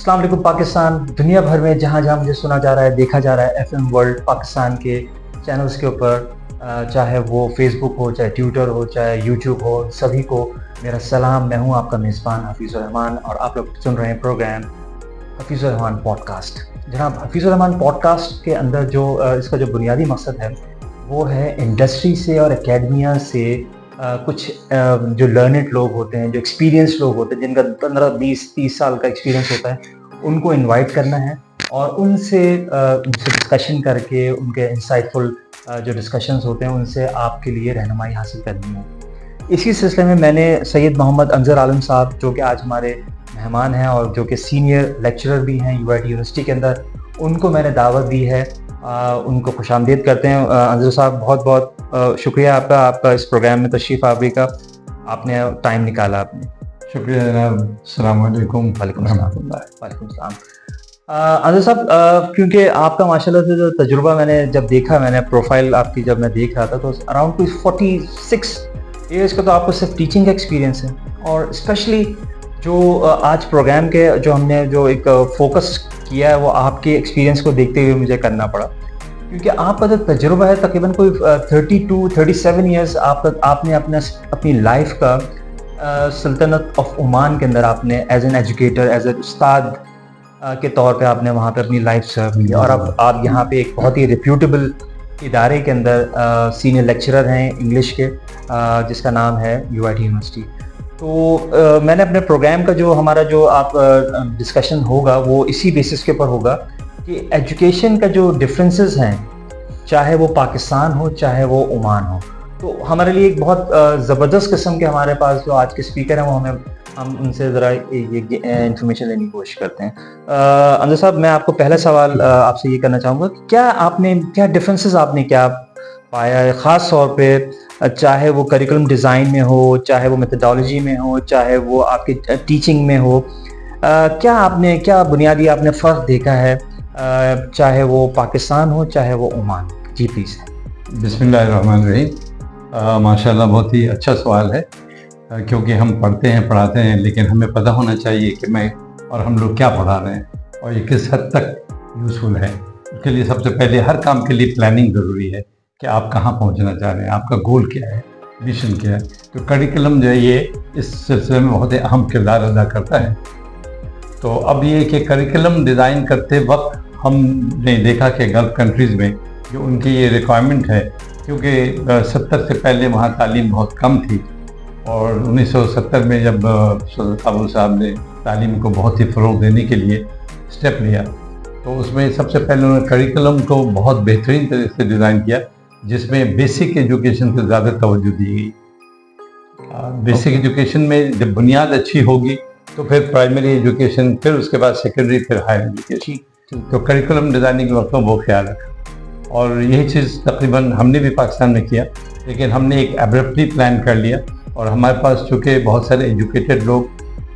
अस्सलाम वालेकुम पाकिस्तान। दुनिया भर में जहाँ जहाँ मुझे सुना जा रहा है, देखा जा रहा है FM वर्ल्ड पाकिस्तान के चैनल्स के ऊपर, चाहे वो फेसबुक हो, चाहे ट्विटर हो, चाहे यूट्यूब हो, सभी को मेरा सलाम। मैं हूँ आपका मेज़बान हफीज़ुर रहमान और आप लोग सुन रहे हैं प्रोग्राम हफीज़ुर रहमान पॉडकास्ट। जनाब, हफीज़ुर रहमान पॉडकास्ट के अंदर जो इसका जो बुनियादी मकसद है वो है इंडस्ट्री से और एकेडमिया से कुछ जो लर्नेड लोग होते हैं, जो एक्सपीरियंस लोग होते हैं, जिनका 15-20-30 साल का एक्सपीरियंस होता है, उनको इनवाइट करना है और उनसे डिस्कशन करके उनके इंसाइटफुल जो डिस्कशंस होते हैं उनसे आपके लिए रहनुमाई हासिल करनी है। इसी सिलसिले में मैंने सैयद मोहम्मद अनज़र आलम साहब, जो कि आज हमारे मेहमान हैं और जो कि सीनियर लेक्चरर भी हैं UIT यूनिवर्सिटी के अंदर, उनको मैंने दावत दी है। उनको खुशामदीद करते हैं। अनज़र साहब, बहुत बहुत शुक्रिया आपका इस प्रोग्राम में तशरीफ़ आवरी का, आपने टाइम निकाला आपने। शुक्रिया जनाब। अस्सलाम वालेकुम। वालेकुम सलाम। अनज़र साहब, क्योंकि आपका माशाल्लाह से जो तजुर्बा मैंने प्रोफाइल आपकी जब मैं देख रहा था तो अराउंड कोई 46 ईयर्स का तो आपको सिर्फ टीचिंग का एक्सपीरियंस है। और स्पेशली जो आज प्रोग्राम के जो हमने जो एक फोकस किया है वो आपके एक्सपीरियंस को देखते हुए मुझे करना पड़ा, क्योंकि आपका जो तजुर्बा है तकरीबन कोई 32-37 ईयर्स आपने अपनी लाइफ का सल्तनत ऑफ ओमान के अंदर आपने as an educator, as a उस्ताद के तौर पे आपने वहाँ पे अपनी लाइफ सर्व की। और अब आप यहाँ पे एक बहुत ही रिप्यूटेबल इदारे के अंदर सीनियर लेक्चरर हैं इंग्लिश के, जिसका नाम है UIT यूनिवर्सिटी। तो मैंने अपने प्रोग्राम का जो आप डिस्कशन होगा वो इसी बेसिस के ऊपर होगा कि एजुकेशन का जो डिफरेंसेस हैं, चाहे वो पाकिस्तान हो चाहे वो ओमान हो, तो हमारे लिए एक बहुत ज़बरदस्त किस्म के हमारे पास जो आज के स्पीकर हैं वो हम उनसे ज़रा ये इंफॉर्मेशन लेने की कोशिश करते हैं। अनज़र साहब, मैं आपको पहला सवाल आपसे ये करना चाहूँगा कि क्या डिफरेंसेस आपने क्या पाया है, ख़ास तौर पे चाहे वो करिकुलम डिज़ाइन में हो, चाहे वो मेथडोलॉजी में हो, चाहे वो आपके टीचिंग में हो, क्या बुनियादी आपने फ़र्क देखा है, चाहे वो पाकिस्तान हो चाहे वो ओमान? Ji please. बिस्मिल्लाहिर्रहमानिर्रहीम। माशाल्लाह, बहुत ही अच्छा सवाल है, क्योंकि हम पढ़ते हैं पढ़ाते हैं, लेकिन हमें पता होना चाहिए कि मैं और हम लोग क्या पढ़ा रहे हैं और ये किस हद तक यूज़फुल है। उसके लिए सबसे पहले हर काम के लिए प्लानिंग ज़रूरी है कि आप कहाँ पहुँचना चाह रहे हैं, आपका गोल क्या है, मिशन क्या है। तो करिकुलम जो है ये इस सिलसिले में बहुत ही अहम किरदार अदा करता है। तो अब ये कि करिकुलम डिज़ाइन करते वक्त हमने देखा कि गल्फ़ कंट्रीज़ में जो उनकी ये रिक्वायरमेंट है, क्योंकि 70 से पहले वहाँ तालीम बहुत कम थी और 1970 में जब सदर काबुल साहब ने तालीम को बहुत ही फ़रोग़ देने के लिए स्टेप लिया, तो उसमें सबसे पहले उन्होंने करिकुलम को बहुत बेहतरीन तरीके से डिज़ाइन किया, जिसमें बेसिक एजुकेशन से ज़्यादा तवज्जो दी गई। बेसिक एजुकेशन में जब बुनियाद अच्छी होगी तो फिर प्राइमरी एजुकेशन, फिर उसके बाद सेकेंडरी, फिर हायर एजुकेशन। तो करिकुलम डिज़ाइनिंग के वक्त में वो ख्याल रखा और यही चीज़ तकरीबन हमने भी पाकिस्तान में किया, लेकिन हमने एक एब्रप्टली प्लान कर लिया। और हमारे पास चूँकि बहुत सारे एजुकेटेड लोग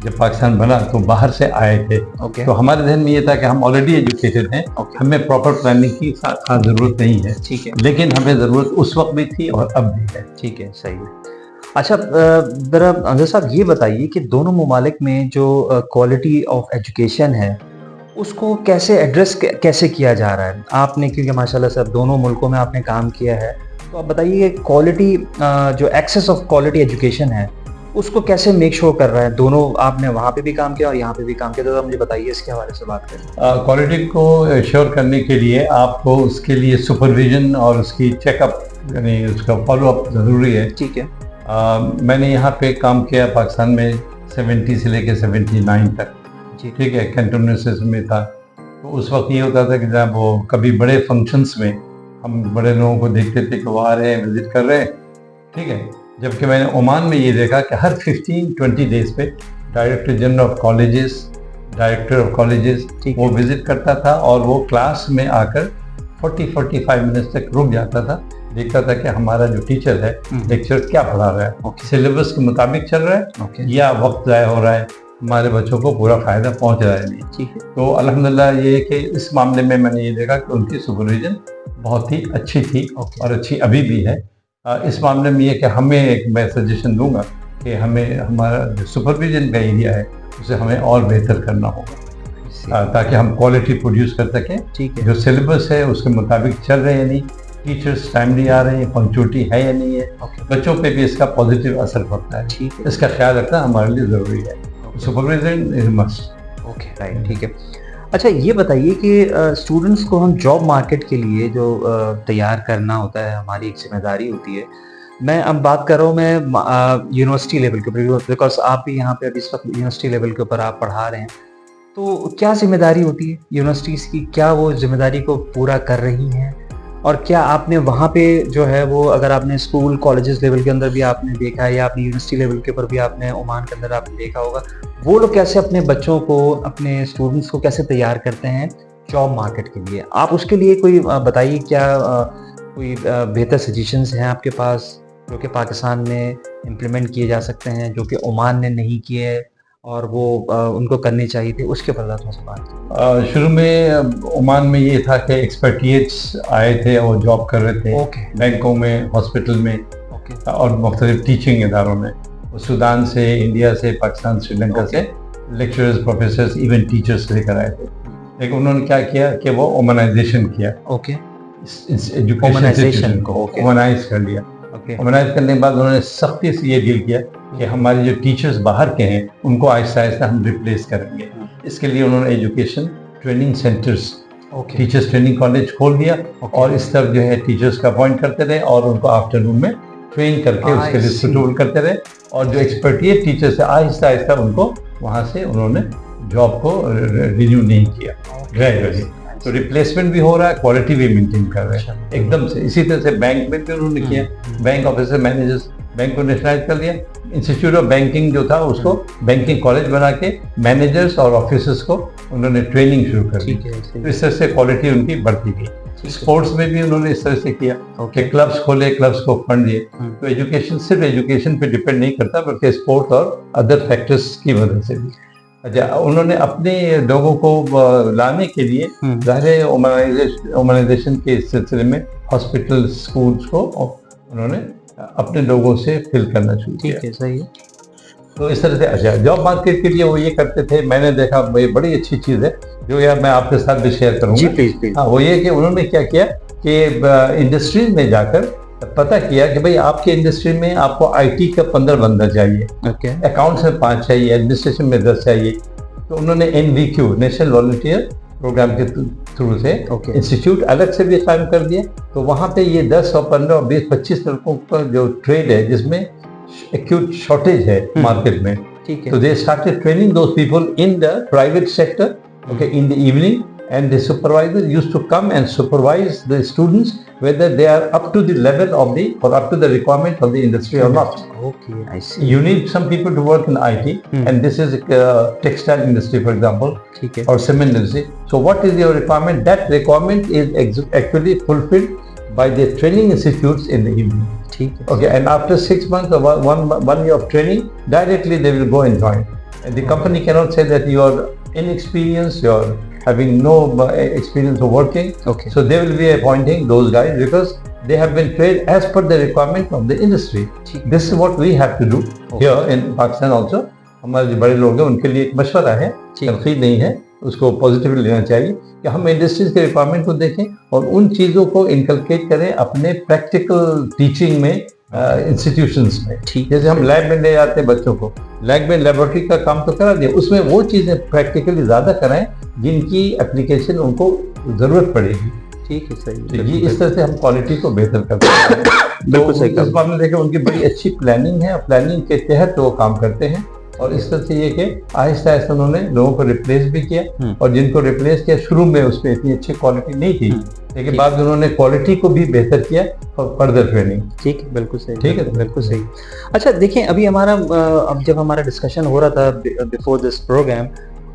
जब पाकिस्तान बना तो बाहर से आए थे, तो हमारे ध्यान में ये था कि हम ऑलरेडी एजुकेटेड हैं, हमें प्रॉपर प्लानिंग की खास ज़रूरत नहीं है। ठीक है, लेकिन हमें ज़रूरत उस वक्त भी थी और अब भी है। ठीक है, सही है। अच्छा, ज़रा अनज़र साहब ये बताइए कि दोनों ममालिक में जो क्वालिटी ऑफ एजुकेशन है उसको कैसे एड्रेस कैसे किया जा रहा है? आपने, क्योंकि माशाल्लाह से दोनों मुल्कों में आपने काम किया है, तो आप बताइए कि क्वालिटी जो एक्सेस ऑफ क्वालिटी एजुकेशन है उसको कैसे मेक श्योर कर रहा है? दोनों आपने वहाँ पे भी काम किया और यहाँ पे भी काम किया, तो मुझे बताइए, इसके हवाले से बात करें। क्वालिटी को श्योर करने के लिए आपको उसके लिए सुपरविजन और उसकी चेकअप, यानी उसका फॉलोअप ज़रूरी है। ठीक है। मैंने यहाँ पे काम किया पाकिस्तान में 70 से लेकर 79 तक। ठीक है, कैंटोनेसिस में था। तो उस वक्त ये होता था कि जब वो कभी बड़े फंक्शंस में हम बड़े लोगों को देखते थे कि वो आ रहे हैं, विज़िट कर रहे हैं। ठीक है, जबकि मैंने ओमान में ये देखा कि हर 15-20 डेज़ पे director general of colleges, director of colleges वो विज़िट करता था और वो क्लास में आकर 40-45 मिनट्स तक रुक जाता था, देखता था कि हमारा जो टीचर है, लेक्चर क्या पढ़ा रहा है, सिलेबस के मुताबिक चल रहा है या वक्त ज़ाया हो रहा है, हमारे बच्चों को पूरा फ़ायदा पहुंच रहा है नहीं। ठीक है। तो अल्हम्दुलिल्लाह ये कि इस मामले में मैंने ये देखा कि उनकी सुपरविजन बहुत ही अच्छी थी और अच्छी अभी भी है। इस मामले में ये कि मैं सजेशन दूंगा कि हमें हमारा जो सुपरविजन का एरिया है उसे हमें और बेहतर करना होगा। ताकि हम क्वालिटी प्रोड्यूस कर सकें। ठीक है। जो सिलेबस है उसके मुताबिक चल रहे हैं या नहीं, टीचर्स टाइमली आ रहे हैं, पंक्चुअलिटी है या नहीं है, बच्चों पे भी इसका पॉजिटिव असर पड़ता है। ठीक है। इसका ख्याल रखना हमारे लिए ज़रूरी है। Supervision is must. Okay, right, ठीक है। अच्छा, ये बताइए कि स्टूडेंट्स को हम जॉब मार्केट के लिए जो तैयार करना होता है, हमारी एक जिम्मेदारी होती है। मैं अब बात कर रहा हूँ मैं यूनिवर्सिटी लेवल के ऊपर, बिकॉज आप भी यहाँ पे अभी इस वक्त यूनिवर्सिटी लेवल के ऊपर आप पढ़ा रहे हैं। तो क्या जिम्मेदारी होती है यूनिवर्सिटीज़ की? क्या वो जिम्मेदारी को पूरा कर रही हैं? और क्या आपने वहाँ पे जो है वो, अगर आपने स्कूल कॉलेजेस लेवल के अंदर भी आपने देखा है या आपने यूनिवर्सिटी लेवल के ऊपर भी आपने ओमान के अंदर आपने देखा होगा, वो लोग कैसे अपने बच्चों को, अपने स्टूडेंट्स को कैसे तैयार करते हैं जॉब मार्केट के लिए? आप उसके लिए कोई बताइए, क्या कोई बेहतर सजेशंस हैं आपके पास जो कि पाकिस्तान में इम्प्लीमेंट किए जा सकते हैं, जो कि ओमान ने नहीं किए और वो उनको करनी चाहिए थी? उसके ऊपर थोड़ा सा बात। शुरू में ओमान में ये था कि एक्सपर्टिएट्स आए थे और जॉब कर रहे थे। ओके। बैंकों में, हॉस्पिटल में, ओके। और मुख्तलिफ टीचिंग इदारों में। सूडान से, इंडिया से, पाकिस्तान, श्रीलंका से लेक्चरर्स, प्रोफेसर्स, इवन टीचर्स लेकर आए थे। लेकिन उन्होंने क्या किया कि वो ओमनाइजेशन किया। ओके। एजुकेशन को ओमनाइज कर लिया। ओमनाइज करने के बाद उन्होंने सख्ती से ये डील किया कि हमारे जो टीचर्स बाहर के हैं उनको आहिस्ता आहिस्ता हम रिप्लेस करेंगे। इसके लिए उन्होंने education training centres, teachers training college खोल दिया और इस तरफ जो है टीचर्स का अपॉइंट करते रहे और उनको आफ्टरनून में ट्रेन करके उसके लिए सुटेबल करते रहे। और जो एक्सपर्टीज टीचर्स है आहिस्ता आहिस्ता उनको वहाँ से उन्होंने जॉब को रिन्यू नहीं किया ग्रेजुअली। तो रिप्लेसमेंट भी हो रहा है, क्वालिटी भी मेंटेन कर रहे हैं एकदम से। इसी तरह से बैंक में भी उन्होंने किया। बैंक ऑफिसर, मैनेजर्स, बैंक को नेशनलाइज कर दिया। इंस्टीट्यूट ऑफ बैंकिंग जो था उसको बैंकिंग कॉलेज बना के मैनेजर्स और ऑफिसर्स को उन्होंने ट्रेनिंग शुरू कर दी। तो इस तरह से क्वालिटी उनकी बढ़ती गई। स्पोर्ट्स में भी उन्होंने इस तरह से किया कि क्लब्स खोले, क्लब्स को फंड दिए। तो एजुकेशन सिर्फ एजुकेशन पे डिपेंड नहीं करता बल्कि स्पोर्ट और अदर फैक्टर्स की मदद से भी। अच्छा, उन्होंने अपने लोगों को लाने के लिए ज़ाहिर ओमनाइजेशन के सिलसिले में हॉस्पिटल, स्कूल्स को उन्होंने अपने लोगों से फिल करना शुरू किया। ठीक है, सही है। तो इस तरह से अच्छा जॉब मार्केट के लिए वो ये करते थे। मैंने देखा ये बड़ी अच्छी चीज़ है जो यार मैं आपके साथ भी शेयर करूँगा। जी प्लीज प्लीज। हाँ, वो ये कि उन्होंने क्या किया कि इंडस्ट्रीज में जाकर पता किया कि भाई आपके इंडस्ट्री में आपको आईटी का 15 बंदा चाहिए, अकाउंट्स में 5 चाहिए, एडमिनिस्ट्रेशन में 10 चाहिए। तो उन्होंने NVQ, नेशनल वॉलंटियर प्रोग्राम के थ्रू से इंस्टीट्यूट अलग से भी कायम कर दिया। तो वहाँ पे ये 10 और 15 और 20, 25 लड़कों का जो ट्रेड है जिसमें एक्यूट शॉर्टेज है मार्केट में, ठीक है। तो they started training those people in the private sector, okay, in the evening, and the supervisor used to come and supervise the students whether they are up to the level of the or up to the requirement of the industry or not. Okay, I see. You need some people to work in IT, and this is textile industry, for example, or cement industry. So what is your requirement? That requirement is actually fulfilled by the training institutes in the evening. Okay, and after 6 months or one year of training, directly they will go and join. And the company cannot say that you are inexperienced, you are having no experience of working. Okay. So they will be appointing those guys because they have been trained as per the requirement of the industry. This is what we have to do here in Pakistan also. हमारे जो बड़े लोग हैं उनके लिए एक मशवरा है, तनकीद नहीं है, उसको पॉजिटिवली लेना चाहिए कि हम इंडस्ट्रीज के रिक्वायरमेंट को देखें और उन चीज़ों को इनकलकेट करें अपने प्रैक्टिकल टीचिंग में, इंस्टीट्यूशंस में। जैसे हम लैब में ले जाते हैं बच्चों को, लैब में लेबोरेटरी का काम तो करा दिया, उसमें वो चीज़ें प्रैक्टिकली ज़्यादा कराएं जिनकी एप्लीकेशन उनको ज़रूरत पड़ेगी। ठीक है, सही तो ये इस तरह से हम क्वालिटी को बेहतर करते हैं। बिल्कुल सही। इस बात में देखें उनकी बड़ी अच्छी प्लानिंग है और प्लानिंग के तहत वो काम करते हैं। और इस तरह से ये कि आहिस्ता आहिस्ता उन्होंने लोगों को रिप्लेस भी किया और जिनको रिप्लेस किया शुरू में उसमें इतनी अच्छी क्वालिटी नहीं थी, लेकिन बाद में उन्होंने क्वालिटी को भी बेहतर किया और फर्दर ट्रेनिंग। ठीक है, बिल्कुल सही। ठीक है, बिल्कुल सही। अच्छा देखिए, अभी हमारा अब जब हमारा डिस्कशन हो रहा था बिफोर दिस प्रोग्राम,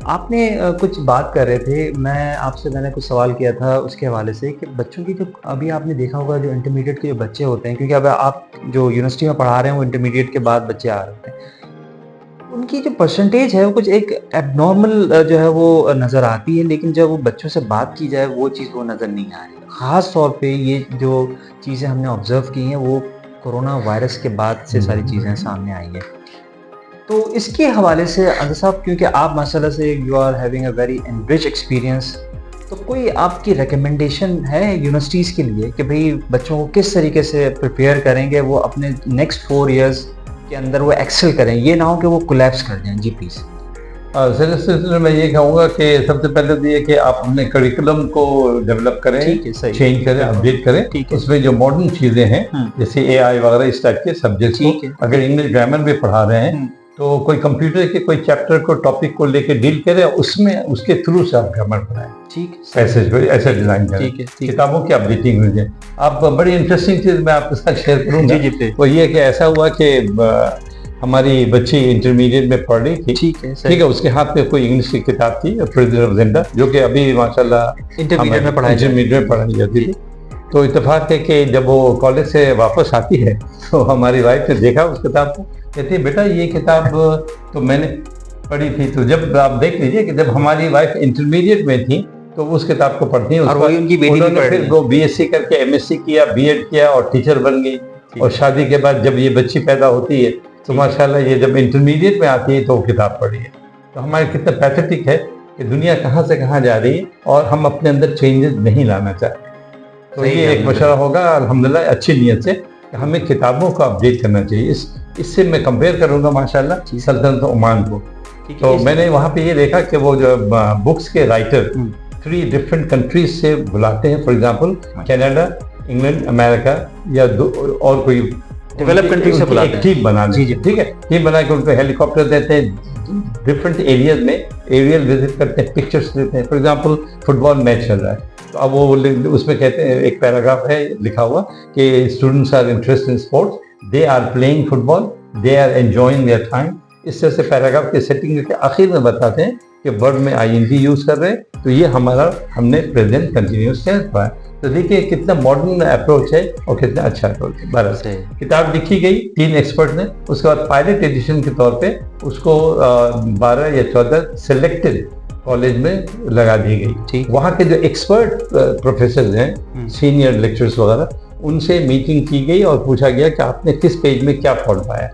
आपने कुछ बात कर रहे थे, मैंने कुछ सवाल किया था उसके हवाले से कि बच्चों की जो अभी आपने देखा होगा जो इंटरमीडिएट के जो बच्चे होते हैं, क्योंकि अब आप जो यूनिवर्सिटी में पढ़ा रहे हैं वो इंटरमीडिएट के बाद बच्चे आ रहे हैं, उनकी जो परसेंटेज है वो कुछ एक एबनॉर्मल जो है वो नज़र आती है, लेकिन जब वो बच्चों से बात की जाए वो चीज़ वो नज़र नहीं आ रही। ख़ास तौर पे ये जो चीज़ें हमने ऑब्जर्व की हैं वो कोरोना वायरस के बाद से सारी चीज़ें सामने आई हैं। तो इसके हवाले से अज़र साहब, क्योंकि आप माशाल्लाह से you are having a very enrich experience, तो कोई आपकी रिकमेंडेशन है यूनिवर्सिटीज़ के लिए कि भाई बच्चों को किस तरीके से प्रिपेयर करेंगे वो अपने नेक्स्ट 4 इयर्स के अंदर वो एक्सेल करें, ये ना हो कि वो कोलैप्स कर जाएं? जी प्लीज़। सर इस सिलसिले में ये कहूँगा कि सबसे पहले तो ये कि आप अपने करिकुलम को डेवलप करें, ठीक है, सही, चेंज करें, अपडेट करें। ठीक है। उसमें जो मॉडर्न चीज़ें हैं जैसे AI वगैरह इस टाइप के सब्जेक्ट्स ठीक है, को अगर इंग्लिश ग्रामर में पढ़ा रहे हैं तो कोई कंप्यूटर के कोई चैप्टर को टॉपिक को लेके डील करे, उसमें उसके थ्रू से आप ग्रामर पढ़ाएं। ठीक है, ऐसे डिजाइन करें। ठीक है, ठीक है। किताबों की अपडेटिंग हो जाए। आप बड़ी इंटरेस्टिंग चीज़ मैं आपके साथ शेयर करूँगा। जी, जी, वो ये कि ऐसा हुआ कि हमारी बच्ची इंटरमीडिएट में पढ़ रही थी। ठीक है, सही। ठीक है, उसके हाथ में कोई इंग्लिश की किताब थी, प्रेसिडेंट ऑफ जेंडर, जो कि अभी माशाल्लाह इंटरमीडिएट में पढ़ाई जाती थी। तो इत्तेफाक है कि जब वो कॉलेज से वापस आती है तो हमारी वाइफ ने देखा उस किताब को, कहती है बेटा ये किताब तो मैंने पढ़ी थी। तो जब आप देख लीजिए कि जब हमारी वाइफ इंटरमीडिएट में थी तो उस किताब को पढ़ती है, और वही उनकी बेटी भी उन्होंने पढ़ रही फिर है। वो BSc करके MSc किया, B.Ed किया और टीचर बन गई। और शादी के बाद जब ये बच्ची पैदा होती है तो माशाल्लाह ये जब इंटरमीडिएट में आती है तो वो किताब पढ़ी है। तो हमारे कितना पैथेटिक है कि दुनिया कहाँ से कहाँ जा रही है और हम अपने अंदर चेंजेस नहीं लाना चाहते। तो ये एक मशवरा होगा अल्हम्दुलिल्लाह अच्छी नीयत से कि हमें किताबों को अपडेट करना चाहिए। इससे मैं कंपेयर करूँगा माशाल्लाह सल्तनत ओमान को। तो मैंने वहाँ पे ये देखा कि वो जो बुक्स के राइटर 3 डिफरेंट कंट्रीज से बुलाते हैं, for example Canada, England, America या और कोई डेवलप कंट्री से बुलाते हैं। टीम बना लीजिए, ठीक है, टीम बना के उनको हेलीकॉप्टर देते हैं, डिफरेंट एरियाज में एरियल विजिट करते हैं, पिक्चर्स देते हैं। फॉर एग्जांपल फुटबॉल मैच चल रहा है तो अब वो उसमें कहते हैं, एक पैराग्राफ है लिखा हुआ कि students are interested in sports, they are playing football, they are enjoying their time. इस तरह से पैराग्राफ की सेटिंग के आखिर में बताते हैं कि वर्ड में ING यूज कर रहे हैं, तो ये हमने प्रेजेंट कंटिन्यूस टेंस पढ़ा। तो देखिए कितना मॉडर्न अप्रोच है और कितना अच्छा अप्रोच है। बरस किताब लिखी गई 3 एक्सपर्ट ने, उसके बाद पायलट एडिशन के तौर पे उसको 12 या 14 सिलेक्टेड कॉलेज में लगा दी गई। वहाँ के जो एक्सपर्ट प्रोफेसर हैं, सीनियर लेक्चरर्स वगैरह, उनसे मीटिंग की गई और पूछा गया कि आपने किस पेज में क्या पढ़ पाया,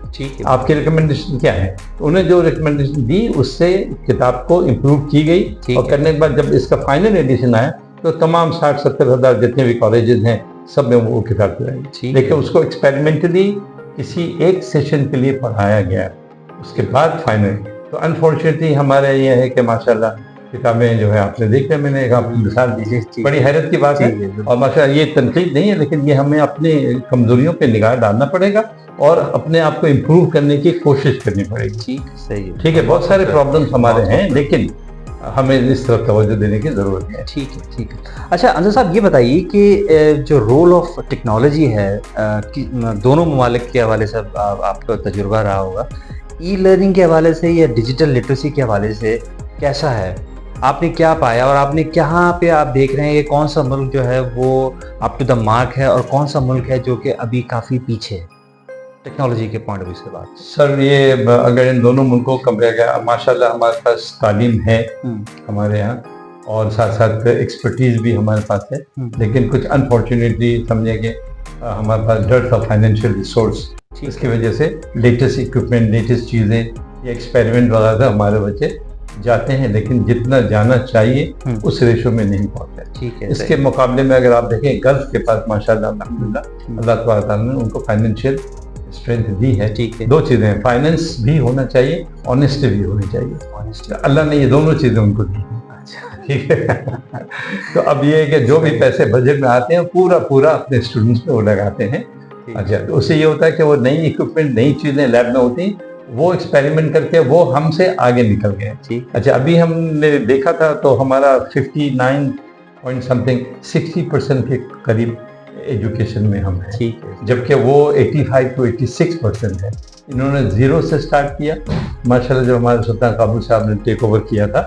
आपकी रिकमेंडेशन क्या है। तो उन्हें जो रिकमेंडेशन दी उससे किताब को इम्प्रूव की गई और करने के बाद जब इसका फाइनल एडिशन आया तो तमाम 60-70 हज़ार जितने भी कॉलेजेस हैं सब में वो किताब चलाई। लेकिन उसको एक्सपेरिमेंटली किसी एक सेशन के लिए पढ़ाया गया, उसके बाद फाइनल। तो अनफॉर्चुनेटली हमारे ये है कि माशाल्लाह किताबें जो है आपने देखा, मैंने एक आपको मिसाल दी, बड़ी हैरत की बात है। और माशाल्लाह ये तनकीद नहीं है, लेकिन ये हमें अपनी कमजोरियों पे निगाह डालना पड़ेगा और अपने आप को इम्प्रूव करने की कोशिश करनी पड़ेगी। ठीक है, बहुत सारे प्रॉब्लम्स हमारे हैं लेकिन हमें इस तरफ तवज्जो देने की ज़रूरत है। ठीक है। अच्छा अंजर साहब, ये बताइए कि जो रोल ऑफ टेक्नोलॉजी है दोनों ममालिक के हवाले से आपका तजुर्बा रहा होगा, ई-लर्निंग के हवाले से या डिजिटल लिटरेसी के हवाले से कैसा है? आपने क्या पाया और आपने कहाँ पे आप देख रहे हैं कि कौन सा मुल्क जो है वो अप टू द मार्क है और कौन सा मुल्क है जो कि अभी काफ़ी पीछे है टेक्नोलॉजी के पॉइंट ऑफ व्यू से बात? सर ये अगर इन दोनों मुल्कों को कंपेयर किया, माशाल्लाह हमारे पास तालीम है हमारे यहाँ और साथ साथ एक्सपर्टीज भी हमारे पास है, लेकिन कुछ अनफॉर्चुनेटली समझे कि हमारे पास डर्ट ऑफ फाइनेंशियल रिसोर्स, इसकी वजह से लेटेस्ट इक्विपमेंट, लेटेस्ट चीज़ें या एक्सपेरिमेंट वगैरह हमारे बच्चे जाते हैं लेकिन जितना जाना चाहिए उस रेशो में नहीं पहुंचते। इसके मुकाबले में अगर आप देखें गल्फ के पास माशाल्लाह अल्हम्दुलिल्लाह अल्लाह तआला ने उनको फाइनेंशियल स्ट्रेंथ दी है। दो चीज़ें हैं, फाइनेंस भी होना चाहिए, ऑनेस्टी भी होनी चाहिए। अल्लाह ने ये दोनों चीज़ें उनको दी हैं। ठीक है। तो अब ये है कि जो भी पैसे बजट में आते हैं पूरा अपने स्टूडेंट्स पे वो लगाते हैं। अच्छा, तो उससे ये होता है कि वो नई इक्विपमेंट, नई चीज़ें लैब में होती हैं, वो एक्सपेरिमेंट करके वो हमसे आगे निकल गए। अच्छा, अभी हमने देखा था तो हमारा 59.60% के करीब एजुकेशन में हम हैं, जबकि वो 85 to 86% है। इन्होंने 0 से स्टार्ट किया। माशाल्लाह जब हमारे सुल्तान काबुल साहब ने टेक ओवर किया था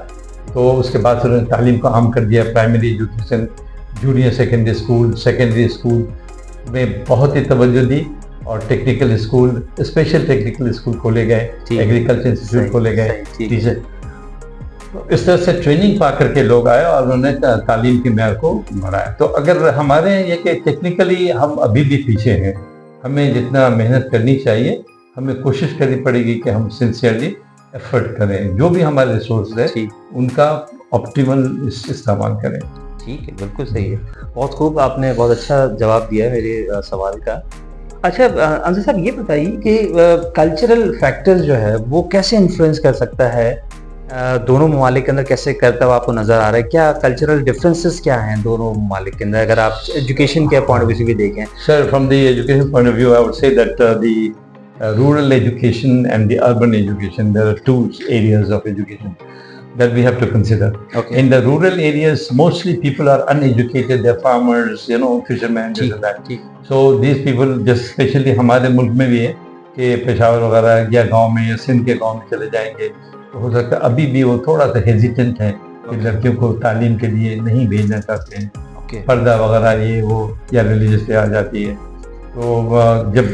तो उसके बाद उन्होंने तालीम को आम कर दिया। Primary education, junior secondary school में बहुत ही तवज्जो दी और technical school, special technical school खोले गए, एग्रीकल्चर इंस्टीट्यूट खोले गए, टीचर। तो इस तरह से ट्रेनिंग पा करके लोग आए और उन्होंने तालीम की मैर को बढ़ाया। तो अगर हमारे ये कि टेक्निकली हम अभी भी पीछे हैं, हमें जितना मेहनत करनी चाहिए हमें कोशिश करनी पड़ेगी कि हम सिंसियरली एफर्ट करें, जो भी हमारे रिसोर्स है ठीक उनका ऑप्टिमल इस्तेमाल करें। ठीक है, बिल्कुल सही है। बहुत खूब, आपने बहुत अच्छा जवाब दिया है मेरे सवाल का। अच्छा अंशु साहब, ये बताइए कि कल्चरल फैक्टर्स जो है वो कैसे इन्फ्लुएंस कर सकता है दोनों ममालिक के अंदर, कैसे करता हुआ आपको नज़र आ रहा है? क्या कल्चरल डिफरेंसेस क्या हैं दोनों ममालिक के अंदर, अगर आप एजुकेशन के पॉइंट ऑफ व्यू से भी देखें? Sir, from the education point of view, I would say that the rural education and the urban education, there are two areas of education that we have to consider. Okay. In the rural areas, mostly people are uneducated. They're farmers, you know, fishermen, this and that. ठीक So these people, just especially हमारे मुल्क में भी है कि पेशावर वगैरह या गांव में या सिंध के गांव में चले जाएंगे, तो हो सकता है अभी भी वो थोड़ा सा हेजिटेंट है कि लड़कियों को तालीम के लिए नहीं भेजना चाहते हैं। ओके पर्दा वगैरह ये वो या रिलीजियस पे आ जाती है। तो जब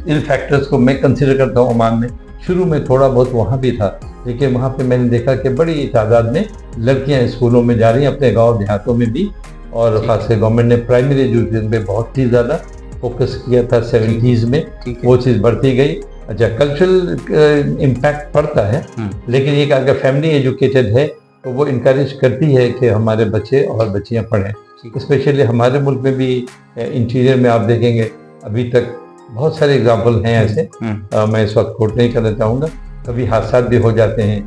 इन फैक्टर्स को मैं कंसिडर करता हूँ ओमान में, शुरू में थोड़ा बहुत वहाँ भी था, लेकिन वहाँ पे मैंने देखा कि बड़ी तादाद में लड़कियाँ स्कूलों में जा रही हैं, अपने गांव देहातों में भी, और खासकर गवर्नमेंट ने प्राइमरी एजुकेशन पे बहुत ही ज़्यादा फोकस किया था 70s में, वो चीज़ बढ़ती गई। अच्छा, कल्चरल इम्पैक्ट पड़ता है, लेकिन ये अगर फैमिली एजुकेटेड है तो वो इनकरेज करती है कि हमारे बच्चे और बच्चियाँ पढ़ें। स्पेशली हमारे मुल्क में भी इंटीरियर में आप देखेंगे अभी तक बहुत सारे एग्जाम्पल हैं ऐसे, मैं इस वक्त कोट नहीं करना चाहूँगा, कभी हादसा भी हो जाते हैं,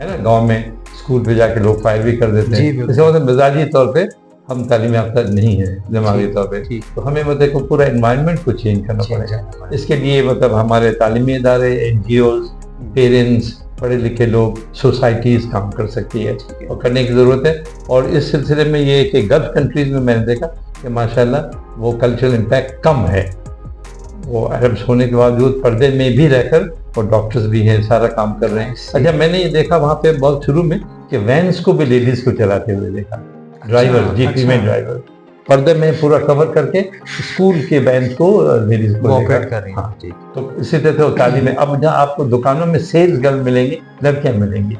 है ना, गांव में स्कूल पे जाके लोग फायर भी कर देते हैं। इसका मतलब मिजाजी तौर पे हम तालीम याफ्ता नहीं है, दिमागी तौर पे, तो हमें मतलब पूरा एनवायरनमेंट को चेंज करना पड़ेगा। इसके लिए मतलब हमारे तालीमी इदारे, NGOs, पेरेंट्स, पढ़े लिखे लोग, सोसाइटीज काम कर सकती है और करने की ज़रूरत है। और इस सिलसिले में ये कि गल्फ कंट्रीज़ में मैंने देखा कि माशाल्लाह वो कल्चरल इम्पैक्ट कम है। वो अरब्स होने के बावजूद पर्दे में भी रहकर और डॉक्टर्स भी हैं, सारा काम कर रहे हैं। अच्छा, मैंने ये देखा वहाँ पे बहुत शुरू में कि वैन्स को भी लेडीज़ को चलाते हुए देखा, ड्राइवर, जीपी में ड्राइवर पर्दे में पूरा कवर करके स्कूल के वैन को लेडीज को ऑपरेट कर रही हैं। हाँ, तो इसी तरह से तालीम में अब जहाँ आपको दुकानों में सेल्स गर्ल मिलेंगी, लड़कियां मिलेंगी,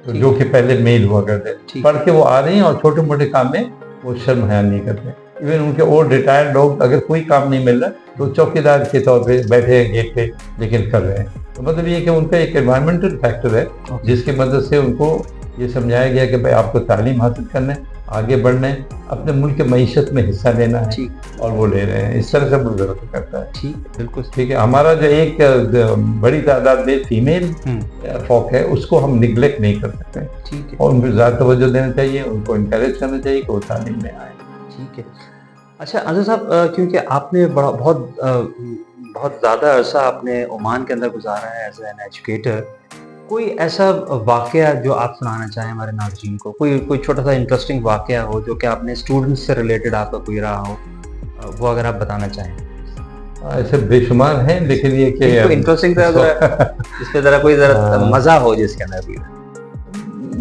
तो जो कि पहले मेल हुआ करते, पढ़ के वो आ रही हैं और छोटे मोटे काम में वो शर्म हया नहीं करते। इवन उनके ओल्ड रिटायर्ड लोग, अगर कोई काम नहीं मिल रहा तो चौकीदार के तौर पे बैठे हैं गेट पे, लेकिन कर रहे हैं। तो मतलब ये कि उनका एक एनवायरमेंटल फैक्टर है जिसकी मदद से उनको ये समझाया गया कि भाई आपको तालीम हासिल करना है, आगे बढ़ना है, अपने मुल्क के मईशत में हिस्सा लेना है, और वो ले रहे हैं। इस तरह से वो जरूरत करता है। ठीक, बिल्कुल ठीक है। हमारा जो एक बड़ी तादाद में फीमेल फॉक है, उसको हम निगलेक्ट नहीं कर सकते। ठीक है, और उनको ज़्यादा तवज्जो देना चाहिए, उनको इंकरेज करना चाहिए कि वो तालीम में आए। ठीक है। अच्छा अंशु साहब, क्योंकि आपने बहुत ज़्यादा अरसा आपने ओमान के अंदर गुजारा है एज एन एजुकेटर, कोई ऐसा वाकया जो आप सुनाना चाहें हमारे नाज़रीन को, कोई छोटा सा इंटरेस्टिंग वाकया हो जो कि आपने स्टूडेंट्स से रिलेटेड आपका कोई रहा हो, वो अगर आप बताना चाहें? ऐसे बेशुमार हैं, लेकिन ये कि इंटरेस्टिंग इस पे ज़रा कोई मज़ा हो जिसके अंदर भी।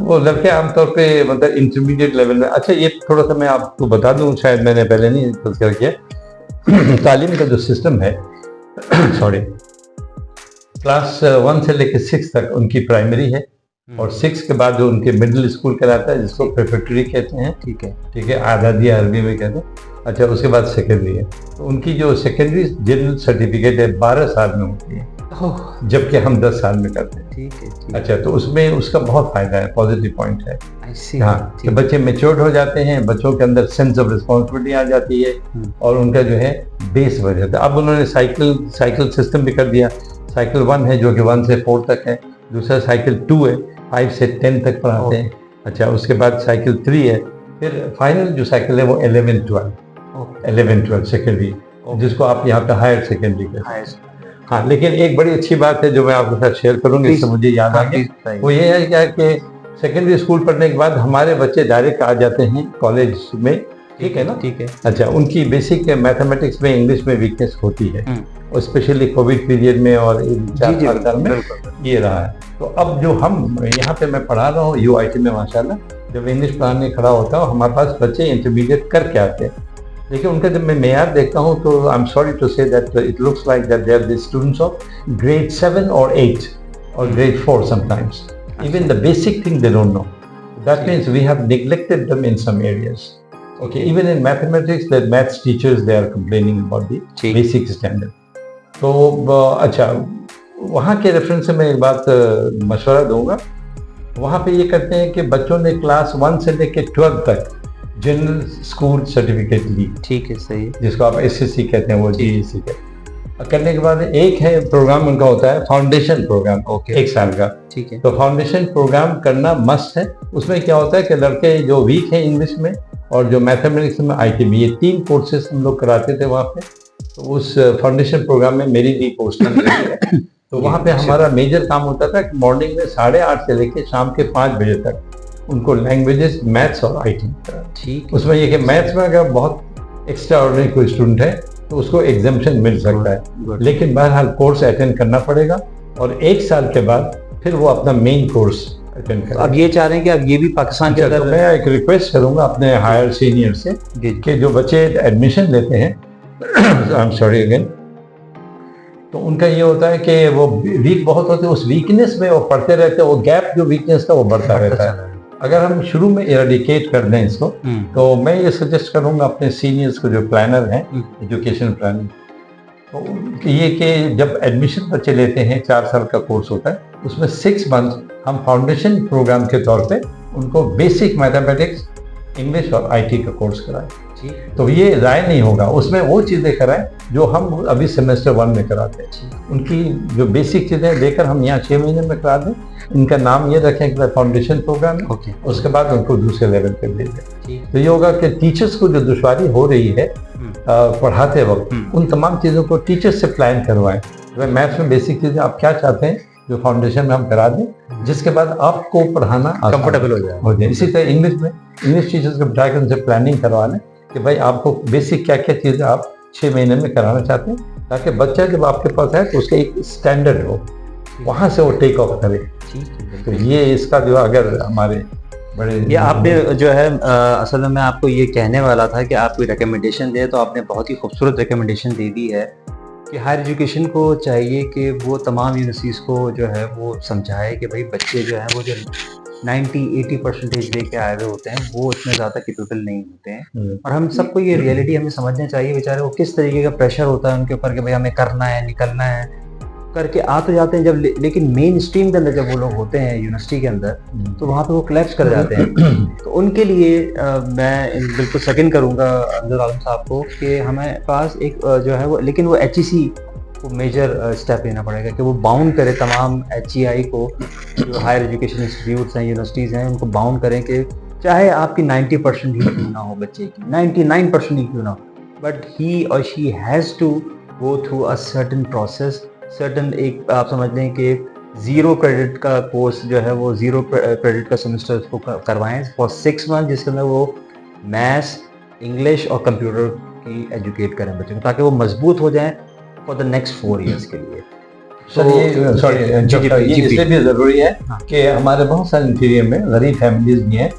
वो लड़के आमतौर पे मतलब इंटरमीडिएट लेवल में, अच्छा ये थोड़ा सा मैं आपको बता दूं, शायद मैंने पहले नहीं तज़किरा किया, तालीम का जो सिस्टम है सॉरी, क्लास 1 से लेकर 6 तक उनकी प्राइमरी है, और 6 के बाद जो उनके मिडिल स्कूल कहलाता है, जिसको प्रेफेक्टरी कहते हैं। ठीक है, आज़ादी अरबी में कहते हैं। अच्छा, उसके बाद सेकेंडरी है, तो उनकी जो सेकेंडरी जनरल सर्टिफिकेट है 12 साल में होती है, जबकि हम 10 साल में करते हैं। ठीक है। अच्छा, तो उसमें उसका बहुत फायदा है, पॉजिटिव पॉइंट है। हाँ, तो बच्चे मेच्योर्ड हो जाते हैं, बच्चों के अंदर सेंस ऑफ रिस्पॉन्सिबिलिटी आ जाती है, और उनका जो है बेस बढ़ जाता है। अब उन्होंने साइकिल सिस्टम भी कर दिया। साइकिल 1 है जो कि 1 से 4 तक है, दूसरा साइकिल 2 है 5 से 10 तक पढ़ाते हैं। अच्छा, उसके बाद साइकिल 3 है, फिर फाइनल जो साइकिल है वो 11-12 सेकेंडरी, जिसको आप यहाँ पे हायर सेकेंडरी कहते हैं। हाँ, लेकिन एक बड़ी अच्छी बात है जो मैं आपके साथ शेयर करूँगी, इससे मुझे याद आ गया, वो ये है क्या कि सेकेंडरी स्कूल पढ़ने के बाद हमारे बच्चे डायरेक्ट आ जाते हैं कॉलेज में। ठीक है ना? ठीक है। अच्छा, उनकी बेसिक मैथमेटिक्स में, इंग्लिश में वीकनेस होती है, और स्पेशली कोविड पीरियड में और 4 साल में ये रहा है। तो अब जो हम यहाँ पे मैं पढ़ा रहा हूँ UIT में, माशाल्लाह, जब इंग्लिश पढ़ाने खड़ा होता हूँ, हमारे पास बच्चे इंटरमीडिएट करके आते हैं, लेकिन उनका जब मैं मेयार देखता हूँ तो I am sorry to say that it looks like that they are the students of grade 7 or 8 or grade 4 sometimes. Even the basic thing they don't know. That means we have neglected them in some areas. Okay, even in mathematics, the maths teachers, they are complaining about the basic standard. तो अच्छा, वहाँ के reference से मैं एक बात मशवरा दूंगा। वहाँ पे ये करते हैं कि बच्चों ने क्लास 1 से लेकर 12 तक जनरल स्कूल सर्टिफिकेट ली, ठीक है, सही है। जिसको आप एसएससी कहते हैं, वो जीएससी कहते हैं। करने के बाद एक है प्रोग्राम उनका होता है फाउंडेशन प्रोग्राम, ओके, 1 साल का। ठीक है। तो फाउंडेशन प्रोग्राम करना मस्ट है। उसमें क्या होता है कि लड़के जो वीक हैं इंग्लिश में और जो मैथमेटिक्स में, आईटी में, ये 3 कोर्सेज हम लोग कराते थे वहाँ पे। तो उस फाउंडेशन प्रोग्राम में मेरी भी पोस्टिंग है। तो वहाँ पे हमारा मेजर काम होता था कि मॉर्निंग में 8:30 से लेकर शाम के 5 बजे तक उनको लैंग्वेजेस, मैथ्स और आईटी कराना। ठीक, उसमें ये कि मैथ्स में अगर बहुत एक्स्ट्रा ऑर्डिनरी कोई स्टूडेंट है तो उसको एग्जाम्पशन मिल सकता है, लेकिन बहरहाल कोर्स अटेंड करना पड़ेगा और 1 साल के बाद फिर वो अपना मेन कोर्स अटेंड करेगा। अब ये चाह रहे हैं कि अब ये भी पाकिस्तान के तो अंदर मैं एक रिक्वेस्ट करूंगा अपने हायर सीनियर से कि जो बच्चे एडमिशन लेते हैं आई एम सॉरी अगेन, तो उनका ये होता है कि वो वीक बहुत होते हैं, उस वीकनेस में वो पढ़ते रहते हैं, वो गैप जो वीकनेस का वो बढ़ता रहता है। अगर हम शुरू में इरेडिकेट कर दें इसको, तो मैं ये सजेस्ट करूंगा अपने सीनियर्स को जो प्लानर हैं, एजुकेशन प्लानर, तो ये कि जब एडमिशन बच्चे लेते हैं 4 साल का कोर्स होता है, उसमें 6 मंथ हम फाउंडेशन प्रोग्राम के तौर पे उनको बेसिक मैथमेटिक्स, इंग्लिश और आईटी का कोर्स कराएं। तो ये राय नहीं होगा, उसमें वो चीज़ें कराएं जो हम अभी सेमेस्टर 1 में कराते हैं। उनकी जो बेसिक चीज़ें देकर हम यहाँ 6 महीने में करा दें। इनका नाम ये रखें कि फाउंडेशन प्रोग्राम है, उसके बाद उनको दूसरे लेवल पे भेज दें। तो ये होगा कि टीचर्स को जो दुश्वारी हो रही है पढ़ाते वक्त, उन तमाम चीज़ों को टीचर्स से प्लान करवाएं। तो मैथ्स में बेसिक चीज़ें आप क्या चाहते हैं जो फाउंडेशन में हम करा दें, जिसके बाद आपको पढ़ाना कंफर्टेबल हो जाए। इसी तरह इंग्लिश में इंग्लिश टीचर्स को बिठाकर उनसे प्लानिंग करवा लें कि भाई आपको बेसिक क्या क्या चीज़ें आप 6 महीने में कराना चाहते हैं, ताकि बच्चा जब आपके पास है तो उसका एक स्टैंडर्ड हो, वहाँ से वो टेक ऑफ करे। तो ये इसका जो अगर हमारे बड़े ये आपने जो है असल में मैं आपको ये कहने वाला था कि आप कोई रिकमेंडेशन दें, तो आपने बहुत ही खूबसूरत रिकमेंडेशन दे दी है कि हायर एजुकेशन को चाहिए कि वो तमाम यूनिवर्सिटीज़ को जो है वो समझाए कि भाई बच्चे जो हैं वो जो 90-80% लेके आए हुए होते हैं वो इतने ज़्यादा कैपेबल नहीं होते हैं। और हम सबको ये रियलिटी हमें समझना चाहिए, बेचारे वो किस तरीके का प्रेशर होता है उनके ऊपर कि भाई हमें करना है, निकलना है, करके आ तो जाते हैं जब लेकिन मेन स्ट्रीम के अंदर जब वो लोग होते हैं यूनिवर्सिटी के अंदर, तो वहाँ पे वो क्लैप्स कर जाते हैं। तो उनके लिए मैं बिल्कुल सेकंड करूँगा अब्दुल आलम साहब को कि हमें पास एक जो है वो, लेकिन वो HEC को मेजर स्टेप लेना पड़ेगा कि वो बाउंड करे तमाम HEI को, जो हायर एजुकेशन इंस्टीट्यूट्स हैं, यूनिवर्सिटीज़ हैं, उनको बाउंड करें कि चाहे आपकी 90% ही क्यों ना हो बच्चे की, 99% ही क्यों ना हो, बट ही और she has to go through a certain process, certain एक आप समझ लें कि 0 क्रेडिट का कोर्स जो है वो 0 क्रेडिट का सेमेस्टर उसको करवाएं फॉर 6 मंथ, जिसके अंदर वो मैथ्स, इंग्लिश और कंप्यूटर की एजुकेट करें बच्चों को, ताकि वो मजबूत हो जाएं फॉर द नेक्स्ट 4 ईयर्स के लिए। ये इसलिए भी ज़रूरी है कि हमारे बहुत सारे इंटीरियर में गरीब फैमिलीज भी हैं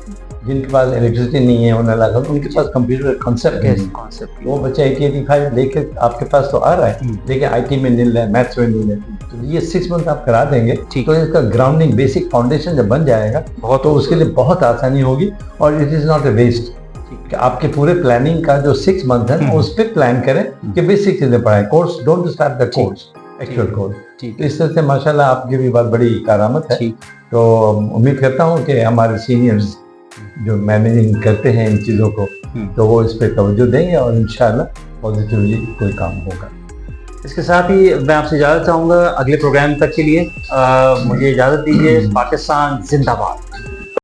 जिनके पास इलेक्ट्रिसिटी नहीं है, उनके पास कंप्यूटर कॉन्सेप्ट, वो बच्चा 80-85 लेके आपके पास तो आ रहा है, लेकिन आईटी में नहीं है, मैथ्स में नहीं है, तो ये 6 मंथ आप करा देंगे, तो इसका ग्राउंडिंग बेसिक फाउंडेशन जब बन जाएगा तो उसके लिए बहुत आसानी होगी। और it is not a waste कि आपके पूरे प्लानिंग का जो 6 मंथ है उस पर प्लान करें कि बेसिक चीज़ें पढ़ाएं। Course don't start the course, actual course. तो इस तरह से माशाल्लाह आपकी भी बहुत बड़ी करामत है। तो उम्मीद करता हूँ कि हमारे सीनियर्स जो मैनेजिंग करते हैं इन चीज़ों को, तो वो इस पर तवज्जो देंगे और इंशाल्लाह पॉजिटिवली कोई काम होगा। इसके साथ ही मैं आपसे इजाज़त चाहूँगा अगले प्रोग्राम तक के लिए। मुझे इजाज़त दीजिए। पाकिस्तान जिंदाबाद।